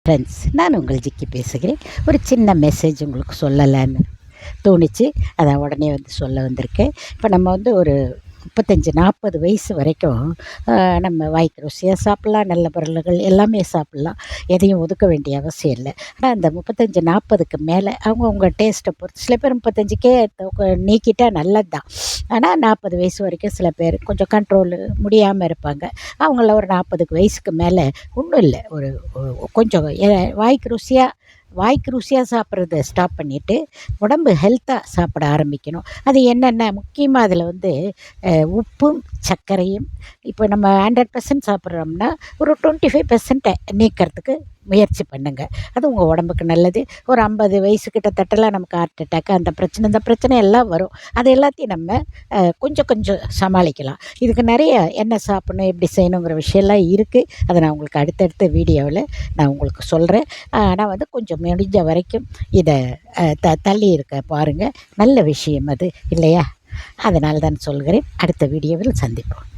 Friends, நான் உங்கள் ஜிக்கி பேசுகிறேன். ஒரு சின்ன மெசேஜ் உங்களுக்கு சொல்லலான்னு தோணுச்சு. அதான் உடனே சொல்ல வந்திருக்கேன். இப்போ நம்ம ஒரு 35-40 வயசு வரைக்கும் நம்ம வாய்க்கு ருசியாக சாப்பிட்லாம், நல்ல பொருள்கள் எல்லாமே சாப்பிட்லாம். எதையும் ஒதுக்க வேண்டிய அவசியம் இல்லை. ஆனால் அந்த 35-40க்கு மேலே அவங்கவுங்க டேஸ்ட்டை பொறுத்து சில பேர் 35க்கே நீக்கிட்டா நல்லது தான். ஆனால் 40 வயசு வரைக்கும் சில பேர் கொஞ்சம் கண்ட்ரோலு முடியாமல் இருப்பாங்க. அவங்கள ஒரு 40 வயசுக்கு மேலே ஒன்றும் இல்லை, ஒரு கொஞ்சம் வாய்க்கு ருசியாக சாப்பிட்றத ஸ்டாப் பண்ணிவிட்டு உடம்பு ஹெல்த்தாக சாப்பிட ஆரம்பிக்கணும். அது என்னென்ன முக்கியமாக அதில் உப்பும் சர்க்கரையும் இப்போ நம்ம 100% சாப்பிட்றோம்னா ஒரு 25% நீக்கிறதுக்கு முயற்சி பண்ணுங்கள். அது உங்கள் உடம்புக்கு நல்லது. ஒரு 50 வயசு கிட்டத்தட்டலாம் நமக்கு ஹார்ட் அட்டாக் அந்த பிரச்சனை எல்லாம் வரும். அது எல்லாத்தையும் நம்ம கொஞ்சம் கொஞ்சம் சமாளிக்கலாம். இதுக்கு நிறைய என்ன சாப்பிட்ணும், எப்படி செய்யணுங்கிற விஷயம்லாம் இருக்குது. அதை நான் உங்களுக்கு அடுத்தடுத்த வீடியோவில் நான் உங்களுக்கு சொல்கிறேன். ஆனால் கொஞ்சம் முடிஞ்ச வரைக்கும் இதை தள்ளி இருக்க பாருங்கள். நல்ல விஷயம் அது இல்லையா? அதனால் தான் சொல்கிறேன். அடுத்த வீடியோவில் சந்திப்போம்.